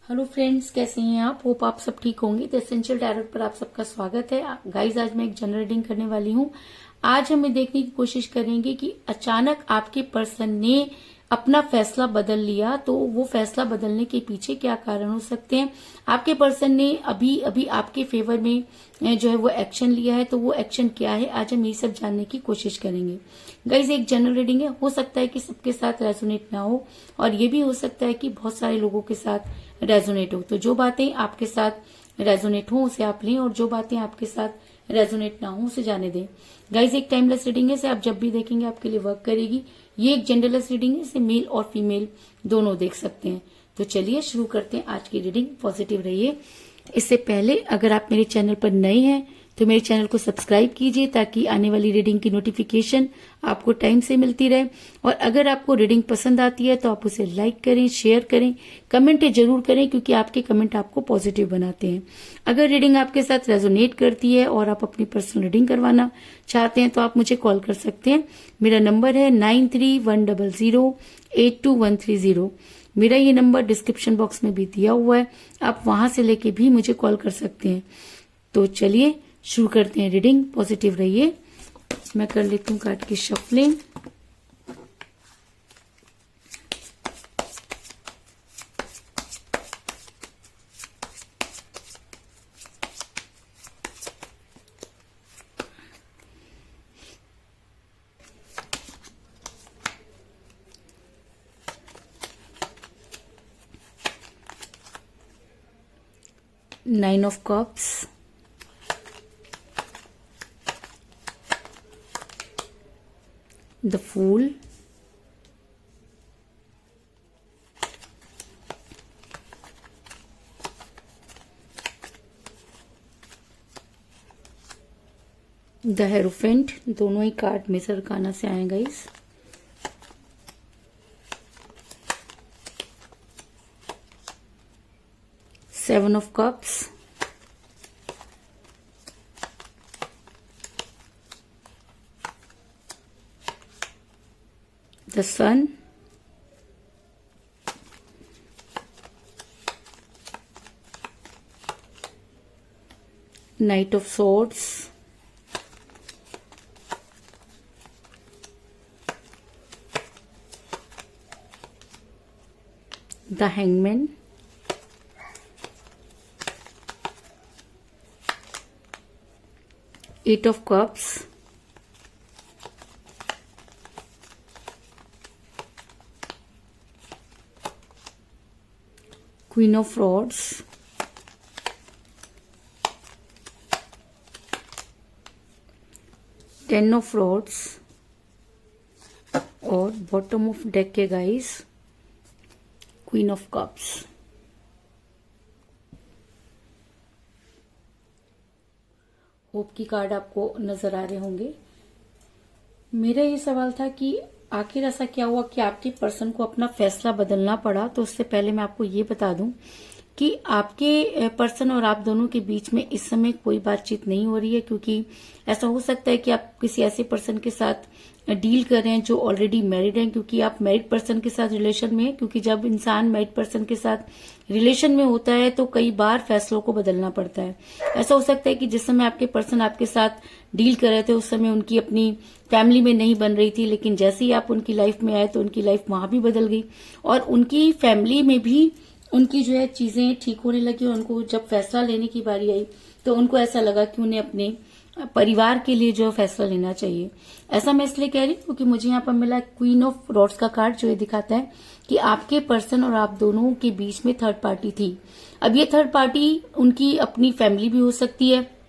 Hello friends, कैसे हैं आप? होप आप सब ठीक होंगे। द एसेंशियल टैरोट पर आप सबका स्वागत है। गाइस, आज मैं एक जनरल रीडिंग करने वाली हूँ। आज हमें देखने की कोशिश करेंगे कि अचानक आपके पर्सन ने अपना फैसला बदल लिया, तो वो फैसला बदलने के पीछे क्या कारण हो सकते हैं। आपके पर्सन ने अभी अभी आपके फेवर में जो है वो एक्शन लिया है, तो वो एक्शन क्या है, आज हम ये सब जानने की कोशिश करेंगे। गाइज, एक जनरल रीडिंग है, हो सकता है कि सबके साथ रेजोनेट ना हो, और ये भी हो सकता है कि बहुत सारे लोगों के साथ रेजोनेट हो। तो जो बातें आपके साथ रेजोनेट हो उसे आप लें, और जो बातें आपके साथ रेजोनेट ना हो उसे जाने दें। गाइज, एक टाइमलेस रीडिंग है, इसे आप जब भी देखेंगे आपके लिए वर्क करेगी। ये एक जेंडरलेस रीडिंग है, इसे मेल और फीमेल दोनों देख सकते हैं। तो चलिए शुरू करते हैं आज की रीडिंग। पॉजिटिव रहिए। इससे पहले अगर आप मेरे चैनल पर नए हैं तो मेरे चैनल को सब्सक्राइब कीजिए, ताकि आने वाली रीडिंग की नोटिफिकेशन आपको टाइम से मिलती रहे। और अगर आपको रीडिंग पसंद आती है तो आप उसे लाइक करें, शेयर करें, कमेंट जरूर करें, क्योंकि आपके कमेंट आपको पॉजिटिव बनाते हैं। अगर रीडिंग आपके साथ रेजोनेट करती है और आप अपनी पर्सनल रीडिंग करवाना चाहते हैं तो आप मुझे कॉल कर सकते हैं। मेरा नंबर है 9310082130। मेरा ये नंबर डिस्क्रिप्शन बॉक्स में भी दिया हुआ है, आप वहां से लेके भी मुझे कॉल कर सकते हैं। तो चलिए शुरू करते हैं रीडिंग। पॉजिटिव रहिए। मैं कर लेती हूँ कार्ड की shuffling. Nine of cups, the Fool, the Hierophant। दोनों ही कार्ड मेजर अरकाना से आए guys. Seven of cups, the Sun, Knight of Swords, the Hangman, Eight of Cups, Queen of Swords, Ten of Swords, और bottom of deck के guys queen of cups. Hope की card आपको नजर आ रहे होंगे। मेरा ये सवाल था कि आखिर ऐसा क्या हुआ कि आपके पर्सन को अपना फैसला बदलना पड़ा। तो उससे पहले मैं आपको ये बता दूं कि आपके पर्सन और आप दोनों के बीच में इस समय कोई बातचीत नहीं हो रही है, क्योंकि ऐसा हो सकता है कि आप किसी ऐसे पर्सन के साथ डील कर रहे हैं जो ऑलरेडी मैरिड हैं, क्योंकि आप मैरिड पर्सन के साथ रिलेशन में हैं। क्योंकि जब इंसान मैरिड पर्सन के साथ रिलेशन में होता है तो कई बार फैसलों को बदलना पड़ता है। ऐसा हो सकता है कि जिस समय आपके पर्सन आपके साथ डील कर रहे थे उस समय उनकी अपनी फैमिली में नहीं बन रही थी, लेकिन जैसे ही आप उनकी लाइफ में आए तो उनकी लाइफ वहां भी बदल गई, और उनकी फैमिली में भी उनकी जो है चीजें ठीक होने लगी। और उनको जब फैसला लेने की बारी आई तो उनको ऐसा लगा कि उन्हें अपने परिवार के लिए जो फैसला लेना चाहिए। ऐसा मैं इसलिए कह रही हूँ क्योंकि मुझे यहाँ पर मिला क्वीन ऑफ रॉड्स का कार्ड, जो ये दिखाता है कि आपके पर्सन और आप दोनों के बीच में थर्ड पार्टी थी। अब ये थर्ड पार्टी उनकी अपनी फैमिली भी हो सकती है,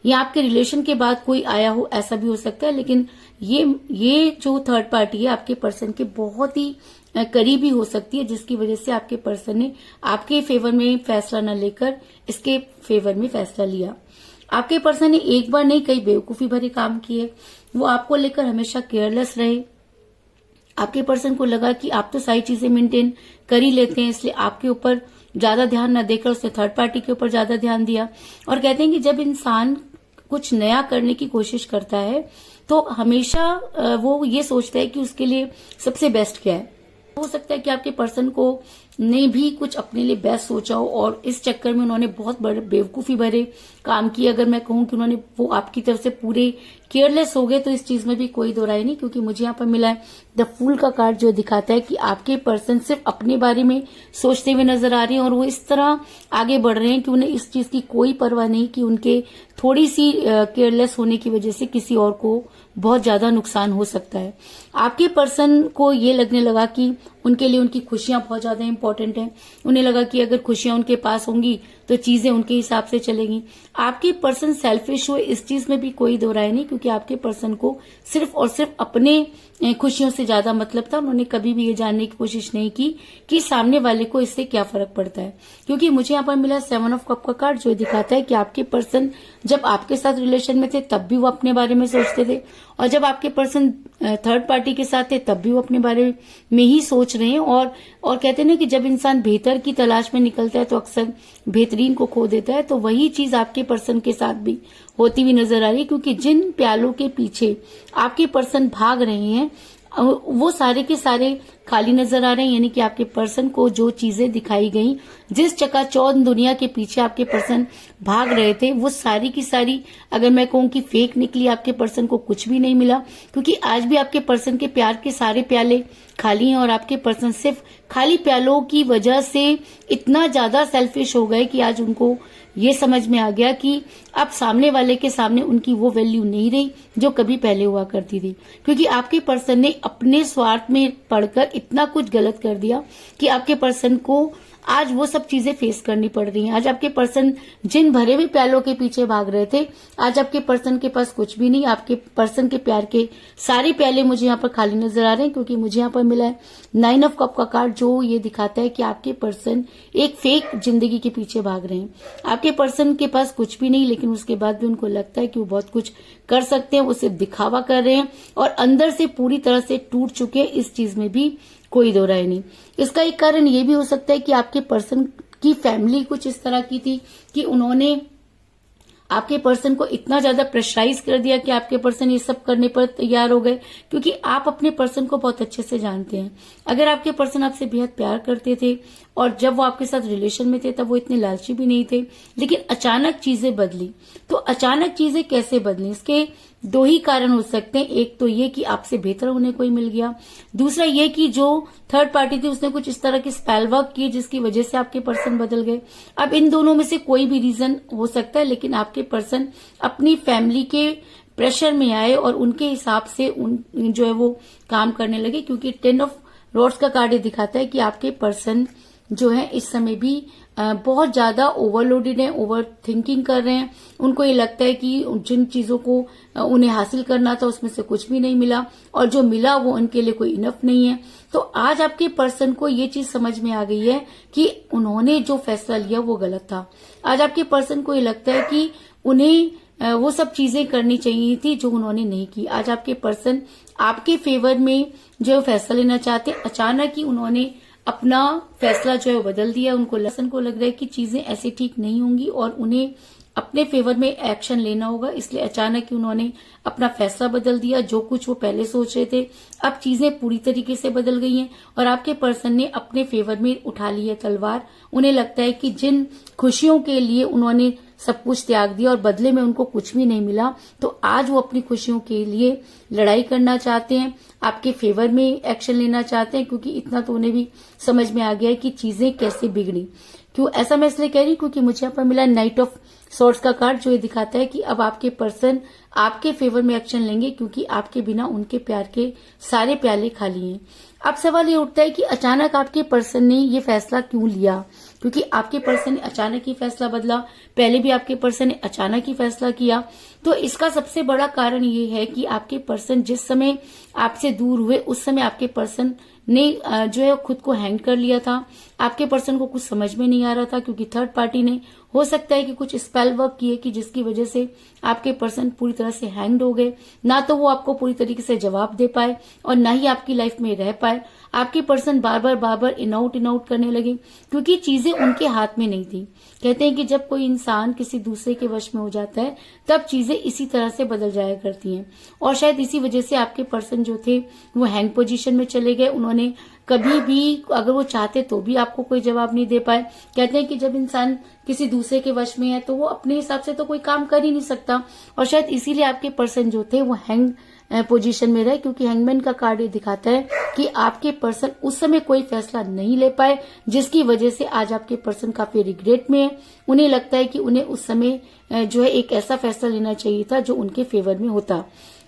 या आपके रिलेशन के बाद कोई आया हो, ऐसा भी हो सकता है। लेकिन ये जो थर्ड पार्टी है आपके पर्सन के बहुत ही करीबी हो सकती है, जिसकी वजह से आपके पर्सन ने आपके फेवर में फैसला न लेकर इसके फेवर में फैसला लिया। आपके पर्सन ने एक बार नहीं, कई बेवकूफी भरे काम किए। वो आपको लेकर हमेशा केयरलेस रहे। आपके पर्सन को लगा कि आप तो सारी चीजें मेंटेन कर ही लेते हैं, इसलिए आपके ऊपर ज्यादा ध्यान न देकर उसने थर्ड पार्टी के ऊपर ज्यादा ध्यान दिया। और कहते हैं कि जब इंसान कुछ नया करने की कोशिश करता है तो हमेशा वो ये सोचता है कि उसके लिए सबसे बेस्ट क्या है। हो सकता है कि आपके पर्सन को ने भी कुछ अपने लिए बेस्ट सोचा हो और इस चक्कर में उन्होंने बहुत बड़े बेवकूफी भरे काम किए। अगर मैं कहूं कि उन्होंने वो आपकी तरफ से पूरे केयरलेस हो गए तो इस चीज में भी कोई दो राय नहीं, क्योंकि मुझे यहाँ पर मिला है द फूल का कार्ड जो दिखाता है कि आपके पर्सन सिर्फ अपने बारे में सोचते हुए नजर आ रहे हैं और वो इस तरह आगे बढ़ रहे हैं कि उन्हें इस चीज की कोई परवाह नहीं कि उनके थोड़ी सी केयरलेस होने की वजह से किसी और को बहुत ज्यादा नुकसान हो सकता है। आपके पर्सन को ये लगने लगा कि उनके लिए उनकी खुशियां बहुत ज्यादा इंपॉर्टेंट हैं। उन्हें लगा कि अगर खुशियां उनके पास होंगी तो चीजें उनके हिसाब से चलेंगी। आपके पर्सन सेल्फिश हुए, इस चीज में भी कोई दो राय नहीं, क्योंकि आपके पर्सन को सिर्फ और सिर्फ अपने खुशियों से ज्यादा मतलब था। उन्होंने कभी भी ये जानने की कोशिश नहीं की कि सामने वाले को इससे क्या फर्क पड़ता है। क्योंकि मुझे यहाँ पर मिला 7 ऑफ कप का कार्ड जो दिखाता है कि आपके पर्सन जब आपके साथ रिलेशन में थे तब भी वो अपने बारे में सोचते थे, और जब आपके पर्सन थर्ड पार्टी के साथ थे तब भी वो अपने बारे में ही सोच रहे हैं। और कहते हैं ना कि जब इंसान बेहतर की तलाश में निकलता है तो अक्सर बेहतरीन को खो देता है। तो वही चीज आपके पर्सन के साथ भी होती हुई नजर आ रही है, क्योंकि जिन प्यालों के पीछे आपके पर्सन भाग रहे हैं वो सारे के सारे खाली नजर आ रहे हैं। यानी कि आपके पर्सन को जो चीजें दिखाई गई, जिस चकाचौंध दुनिया के पीछे आपके पर्सन भाग रहे थे, वो सारी की सारी अगर मैं कहूं कि फेक निकली। आपके पर्सन को कुछ भी नहीं मिला, क्योंकि आज भी आपके पर्सन के प्यार के सारे प्याले खाली हैं और आपके पर्सन सिर्फ खाली प्यालों की वजह से इतना ज्यादा सेल्फिश हो गए कि आज उनको ये समझ में आ गया कि अब सामने वाले के सामने उनकी वो वैल्यू नहीं रही जो कभी पहले हुआ करती थी। क्योंकि आपके पर्सन ने अपने स्वार्थ में पड़कर इतना कुछ गलत कर दिया कि आपके पर्सन को आज वो सब चीजें फेस करनी पड़ रही हैं। आज आपके पर्सन जिन भरे हुए प्यालों के पीछे भाग रहे थे, आज आपके पर्सन के पास कुछ भी नहीं। आपके पर्सन के प्यार के सारे प्याले मुझे यहाँ पर खाली नजर आ रहे हैं, क्योंकि मुझे यहाँ पर मिला है 9 ऑफ कप का कार्ड जो ये दिखाता है कि आपके पर्सन एक फेक जिंदगी के पीछे भाग रहे हैं। आपके पर्सन के पास कुछ भी नहीं, लेकिन उसके बाद भी उनको लगता है कि वो बहुत कुछ कर सकते हैं। वो सिर्फ दिखावा कर रहे हैं और अंदर से पूरी तरह से टूट चुके हैं। इस चीज में भी कोई दो राय नहीं। इसका एक कारण ये भी हो सकता है कि आपके पर्सन की फैमिली कुछ इस तरह की थी कि उन्होंने आपके पर्सन को इतना ज्यादा प्रेशराइज कर दिया कि आपके पर्सन ये सब करने पर तैयार हो गए। क्योंकि आप अपने पर्सन को बहुत अच्छे से जानते हैं। अगर आपके पर्सन आपसे बेहद प्यार करते थे और जब वो आपके साथ रिलेशन में थे तब वो इतने लालची भी नहीं थे, लेकिन अचानक चीजें बदली। तो अचानक चीजें कैसे बदली, इसके दो ही कारण हो सकते हैं। एक तो ये कि आपसे बेहतर उन्हें कोई मिल गया, दूसरा ये कि जो थर्ड पार्टी थी उसने कुछ इस तरह की स्पेल वर्क किए जिसकी वजह से आपके पर्सन बदल गए। अब इन दोनों में से कोई भी रीजन हो सकता है, लेकिन आपके पर्सन अपनी फैमिली के प्रेशर में आए और उनके हिसाब से जो है वो काम करने लगे। क्योंकि 10 ऑफ रॉड्स का कार्ड दिखाता है कि आपके पर्सन जो है इस समय भी बहुत ज्यादा ओवरलोडेड है, ओवर थिंकिंग कर रहे हैं। उनको ये लगता है कि जिन चीजों को उन्हें हासिल करना था उसमें से कुछ भी नहीं मिला, और जो मिला वो उनके लिए कोई इनफ नहीं है। तो आज आपके पर्सन को ये चीज समझ में आ गई है कि उन्होंने जो फैसला लिया वो गलत था। आज आपके पर्सन को ये लगता है कि उन्हें वो सब चीजें करनी चाहिए थी जो उन्होंने नहीं की। आज आपके पर्सन आपके फेवर में जो फैसला लेना चाहते, अचानक ही उन्होंने अपना फैसला जो है बदल दिया। उनको लसन को लग रहा है कि चीजें ऐसे ठीक नहीं होंगी और उन्हें अपने फेवर में एक्शन लेना होगा, इसलिए अचानक ही उन्होंने अपना फैसला बदल दिया। जो कुछ वो पहले सोच रहे थे अब चीजें पूरी तरीके से बदल गई हैं और आपके पर्सन ने अपने फेवर में उठा ली है तलवार। उन्हें लगता है कि जिन खुशियों के लिए उन्होंने सब कुछ त्याग दिया और बदले में उनको कुछ भी नहीं मिला, तो आज वो अपनी खुशियों के लिए लड़ाई करना चाहते हैं, आपके फेवर में एक्शन लेना चाहते हैं। क्योंकि इतना तो उन्हें भी समझ में आ गया है कि चीजें कैसे बिगड़ी। क्यों ऐसा मैं इसलिए कह रही हूँ क्योंकि मुझे यहाँ पर मिला नाइट ऑफ सॉर्ड्स का कार्ड जो ये दिखाता है कि अब आपके पर्सन आपके फेवर में एक्शन लेंगे, क्योंकि आपके बिना उनके प्यार के सारे प्याले खाली हैं। अब सवाल ये उठता है कि अचानक आपके पर्सन ने ये फैसला क्यों लिया, क्योंकि आपके पर्सन ने अचानक ही फैसला बदला। पहले भी आपके पर्सन ने अचानक ही फैसला किया। तो इसका सबसे बड़ा कारण ये है कि आपके पर्सन जिस समय आपसे दूर हुए उस समय आपके पर्सन ने जो है खुद को हैंग कर लिया था। आपके पर्सन को कुछ समझ में नहीं आ रहा था, क्योंकि थर्ड पार्टी ने हो सकता है कि कुछ स्पेल वर्क किए कि जिसकी वजह से आपके पर्सन पूरी तरह से हैंग्ड हो गए। ना तो वो आपको पूरी तरीके से जवाब दे पाए और ना ही आपकी लाइफ में रह पाए। आपके person bar bar in out करने लगे, क्योंकि चीजें उनके हाथ में नहीं थी। कहते हैं कि जब कोई इंसान किसी दूसरे के वश में हो जाता है तब चीजें इसी तरह से बदल जाया करती हैं। और शायद इसी वजह से आपके पर्सन जो थे वो हैंग पोजीशन में चले गए। उन्होंने कभी भी अगर वो चाहते तो भी आपको कोई जवाब नहीं दे पाए। कहते हैं कि जब इंसान किसी दूसरे के वश में है तो वो अपने हिसाब से तो कोई काम कर ही नहीं सकता, और शायद इसीलिए आपके पर्सन जो थे वो हैंग पोजीशन में रहे, क्योंकि हैंगमैन का कार्ड ये दिखाता है कि आपके पर्सन उस समय कोई फैसला नहीं ले पाए, जिसकी वजह से आज आपके पर्सन काफी रिग्रेट में है। उन्हें लगता है कि उन्हें उस समय जो है एक ऐसा फैसला लेना चाहिए था जो उनके फेवर में होता।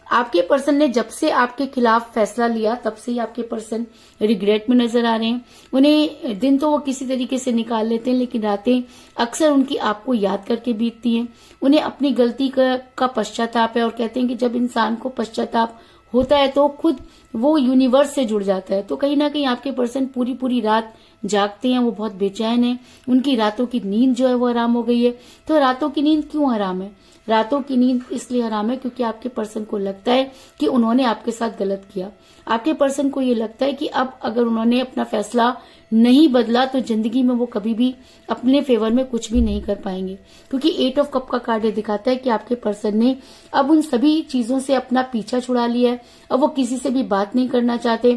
आपके पर्सन ने जब से आपके खिलाफ फैसला लिया तब से ही आपके पर्सन रिग्रेट में नजर आ रहे हैं। उन्हें दिन तो वो किसी तरीके से निकाल लेते हैं, लेकिन रातें अक्सर उनकी आपको याद करके बीतती हैं। उन्हें अपनी गलती का पश्चाताप है, और कहते हैं कि जब इंसान को पश्चाताप होता है तो खुद वो यूनिवर्स से जुड़ जाता है। तो कहीं ना कहीं आपके पर्सन पूरी पूरी रात जागते हैं, वो बहुत बेचैन है, उनकी रातों की नींद जो है वो हराम हो गई है। तो रातों की नींद क्यों हराम है? रातों की नींद इसलिए हराम है क्योंकि आपके पर्सन को लगता है कि उन्होंने आपके साथ गलत किया। आपके पर्सन को ये लगता है कि अब अगर उन्होंने अपना फैसला नहीं बदला तो जिंदगी में वो कभी भी अपने फेवर में कुछ भी नहीं कर पाएंगे, क्योंकि 8 ऑफ कप का कार्ड दिखाता है कि आपके पर्सन ने अब उन सभी चीजों से अपना पीछा छुड़ा लिया है। अब वो किसी से भी बात नहीं करना चाहते,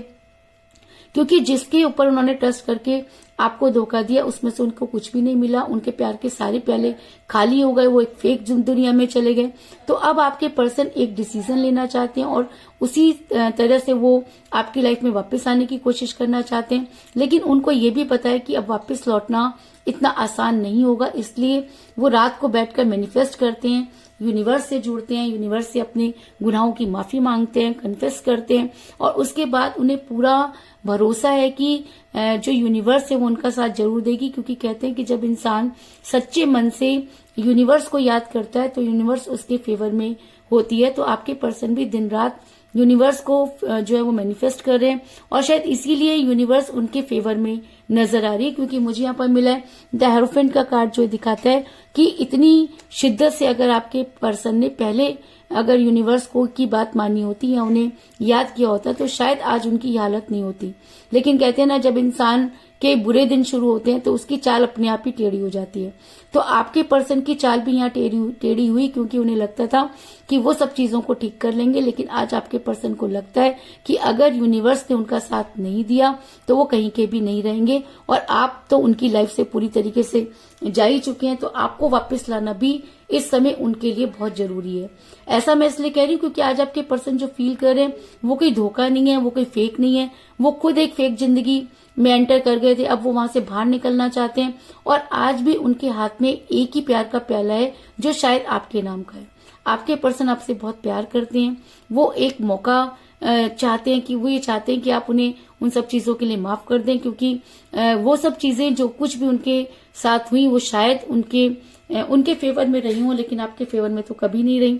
क्योंकि जिसके ऊपर उन्होंने ट्रस्ट करके आपको धोखा दिया उसमें से उनको कुछ भी नहीं मिला। उनके प्यार के सारे प्याले खाली हो गए, वो एक फेक दुनिया में चले गए। तो अब आपके पर्सन एक डिसीजन लेना चाहते हैं और उसी तरह से वो आपकी लाइफ में वापस आने की कोशिश करना चाहते हैं, लेकिन उनको ये भी पता है कि अब वापस लौटना इतना आसान नहीं होगा। इसलिए वो रात को बैठकर मैनिफेस्ट करते हैं, यूनिवर्स से जुड़ते हैं, यूनिवर्स से अपने गुनाहों की माफी मांगते हैं, कन्फेस करते हैं, और उसके बाद उन्हें पूरा भरोसा है कि जो यूनिवर्स है वो उनका साथ जरूर देगी। क्योंकि कहते हैं कि जब इंसान सच्चे मन से यूनिवर्स को याद करता है तो यूनिवर्स उसके फेवर में होती है। तो आपके पर्सन भी दिन रात यूनिवर्स को जो है वो मैनिफेस्ट कर रहे हैं, और शायद इसीलिए यूनिवर्स उनके फेवर में नजर आ रही है। क्योंकि मुझे यहाँ पर मिला है द हेरोफेंट का कार्ड, जो दिखाता है कि इतनी शिद्दत से अगर आपके पर्सन ने पहले अगर यूनिवर्स को की बात मानी होती या उन्हें याद किया होता तो शायद आज उनकी हालत नहीं होती। लेकिन कहते हैं ना, जब इंसान के बुरे दिन शुरू होते हैं तो उसकी चाल अपने आप ही टेढ़ी हो जाती है। तो आपके पर्सन की चाल भी यहाँ टेढ़ी हुई, क्योंकि उन्हें लगता था कि वो सब चीजों को ठीक कर लेंगे, लेकिन आज आपके पर्सन को लगता है कि अगर यूनिवर्स ने उनका साथ नहीं दिया तो वो कहीं के भी नहीं रहेंगे, और आप तो उनकी लाइफ से पूरी तरीके से जा ही चुके हैं। तो आपको वापस लाना भी इस समय उनके लिए बहुत जरूरी है। ऐसा मैं इसलिए कह रही हूँ क्योंकि आज आपके पर्सन जो फील कर रहे हैं वो कोई धोखा नहीं है, वो कोई फेक नहीं है, वो खुद एक फेक जिंदगी में एंटर कर गए थे, अब वो वहां से बाहर निकलना चाहते हैं, और आज भी उनके हाथ में एक ही प्यार का प्याला है जो शायद आपके नाम का है। आपके पर्सन आपसे बहुत प्यार करते हैं, वो एक मौका चाहते हैं कि वो ये चाहते हैं कि आप उन्हें उन सब चीजों के लिए माफ कर दें, क्योंकि वो सब चीजें जो कुछ भी उनके साथ हुई वो शायद उनके फेवर में रही हों, लेकिन आपके फेवर में तो कभी नहीं रही।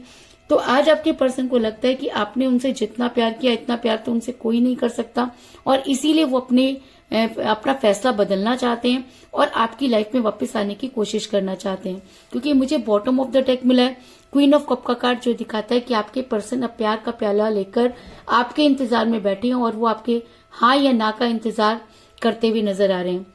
तो आज आपके पर्सन को लगता है कि आपने उनसे जितना प्यार किया इतना प्यार तो उनसे कोई नहीं कर सकता, और इसीलिए वो अपना फैसला बदलना चाहते हैं और आपकी लाइफ में वापस आने की कोशिश करना चाहते हैं। क्योंकि मुझे बॉटम ऑफ द डेक मिला है क्वीन ऑफ कप का कार्ड, जो दिखाता है कि आपके पर्सन अब प्यार का प्याला लेकर आपके इंतजार में बैठे हैं, और वो आपके हाँ या ना का इंतजार करते हुए नजर आ रहे हैं।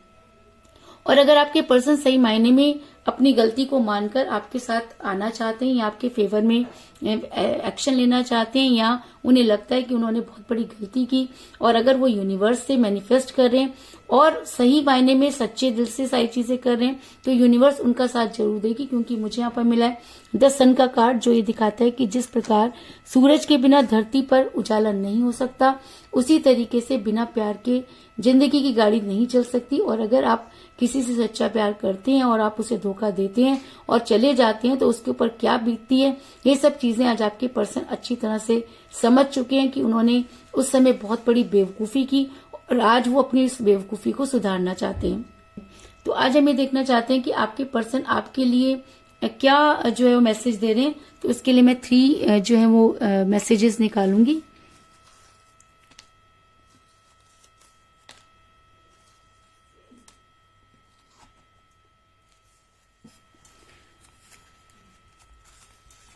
और अगर आपके पर्सन सही मायने में अपनी गलती को मानकर आपके साथ आना चाहते हैं या आपके फेवर में एक्शन लेना चाहते हैं, या उन्हें लगता है कि उन्होंने बहुत बड़ी गलती की, और अगर वो यूनिवर्स से मैनिफेस्ट कर रहे हैं और सही मायने में सच्चे दिल से सारी चीजें कर रहे हैं, तो यूनिवर्स उनका साथ जरूर देगी। क्योंकि मुझे यहाँ पर मिला है द सन का कार्ड, जो ये दिखाता है कि जिस प्रकार सूरज के बिना धरती पर उजाला नहीं हो सकता, उसी तरीके से बिना प्यार के जिंदगी की गाड़ी नहीं चल सकती। और अगर आप किसी से सच्चा प्यार करते हैं और आप उसे धोखा देते हैं और चले जाते हैं तो उसके ऊपर क्या बीतती है, ये सब चीजें आज आपके पर्सन अच्छी तरह से समझ चुके हैं कि उन्होंने उस समय बहुत बड़ी बेवकूफी की, और आज वो अपनी इस बेवकूफी को सुधारना चाहते हैं। तो आज हम ये देखना चाहते हैं कि आपके पर्सन आपके लिए क्या जो है वो मैसेज दे रहे हैं। तो इसके लिए मैं 3 जो है वो मैसेजेस निकालूंगी।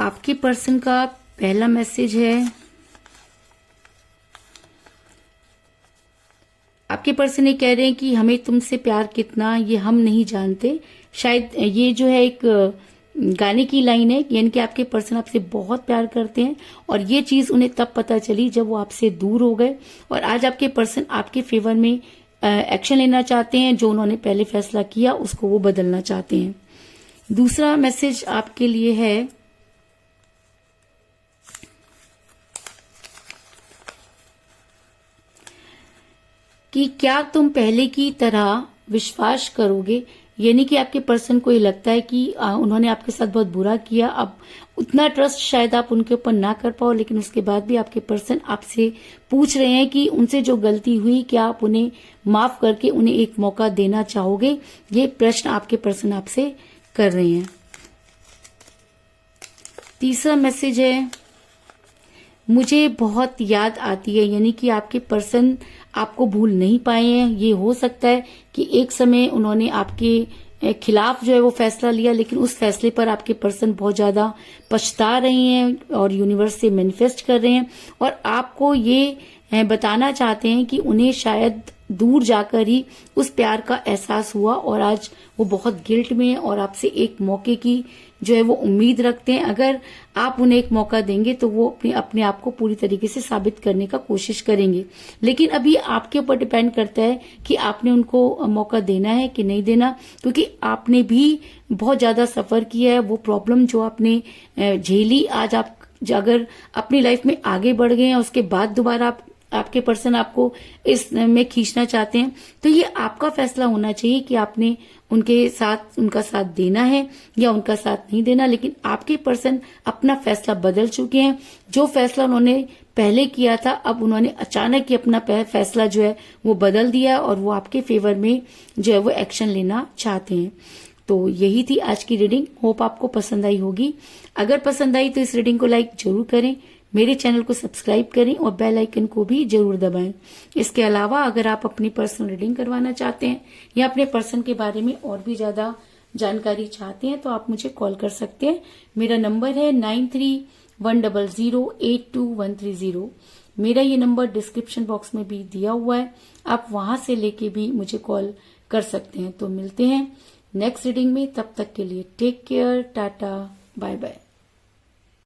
आपके पर्सन का पहला मैसेज है, आपके पर्सन ये कह रहे हैं कि हमें तुमसे प्यार कितना ये हम नहीं जानते। शायद ये जो है एक गाने की लाइन है, यानी कि आपके पर्सन आपसे बहुत प्यार करते हैं और ये चीज उन्हें तब पता चली जब वो आपसे दूर हो गए, और आज आपके पर्सन आपके फेवर में एक्शन लेना चाहते हैं। जो उन्होंने पहले फैसला किया उसको वो बदलना चाहते हैं। दूसरा मैसेज आपके लिए है कि क्या तुम पहले की तरह विश्वास करोगे, यानी कि आपके पर्सन को ये लगता है कि उन्होंने आपके साथ बहुत बुरा किया, अब उतना ट्रस्ट शायद आप उनके ऊपर ना कर पाओ, लेकिन उसके बाद भी आपके पर्सन आपसे पूछ रहे हैं कि उनसे जो गलती हुई क्या आप उन्हें माफ करके उन्हें एक मौका देना चाहोगे। ये प्रश्न आपके पर्सन आपसे कर रहे हैं। तीसरा मैसेज है मुझे बहुत याद आती है, यानी कि आपके पर्सन आपको भूल नहीं पाए हैं। ये हो सकता है कि एक समय उन्होंने आपके खिलाफ जो है वो फैसला लिया, लेकिन उस फैसले पर आपके पर्सन बहुत ज्यादा पछता रहे हैं और यूनिवर्स से मैनिफेस्ट कर रहे हैं, और आपको ये बताना चाहते हैं कि उन्हें शायद दूर जाकर ही उस प्यार का एहसास हुआ और आज वो बहुत गिल्ट में है और आपसे एक मौके की जो है वो उम्मीद रखते हैं। अगर आप उन्हें एक मौका देंगे तो वो अपने आप को पूरी तरीके से साबित करने का कोशिश करेंगे, लेकिन अभी आपके ऊपर डिपेंड करता है कि आपने उनको मौका देना है कि नहीं देना, क्योंकि आपने भी बहुत ज्यादा सफर किया है। वो प्रॉब्लम जो आपने झेली, आज आप अगर अपनी लाइफ में आगे बढ़ गए हैं उसके बाद दोबारा आपके पर्सन आपको इस में खींचना चाहते हैं, तो ये आपका फैसला होना चाहिए कि आपने उनका साथ देना है या उनका साथ नहीं देना। लेकिन आपके पर्सन अपना फैसला बदल चुके हैं। जो फैसला उन्होंने पहले किया था, अब उन्होंने अचानक ही अपना फैसला जो है वो बदल दिया और वो आपके फेवर में जो है वो एक्शन लेना चाहते हैं। तो यही थी आज की रीडिंग। होप आपको पसंद आई होगी। अगर पसंद आई तो इस रीडिंग को लाइक जरूर करें, मेरे चैनल को सब्सक्राइब करें और बेल आइकन को भी जरूर दबाएं। इसके अलावा अगर आप अपनी पर्सनल रीडिंग करवाना चाहते हैं या अपने पर्सन के बारे में और भी ज्यादा जानकारी चाहते हैं तो आप मुझे कॉल कर सकते हैं। मेरा नंबर है 9310082130। मेरा ये नंबर डिस्क्रिप्शन बॉक्स में भी दिया हुआ है, आप वहां से लेके भी मुझे कॉल कर सकते हैं। तो मिलते हैं नेक्स्ट रीडिंग में, तब तक के लिए take care, tata, bye bye.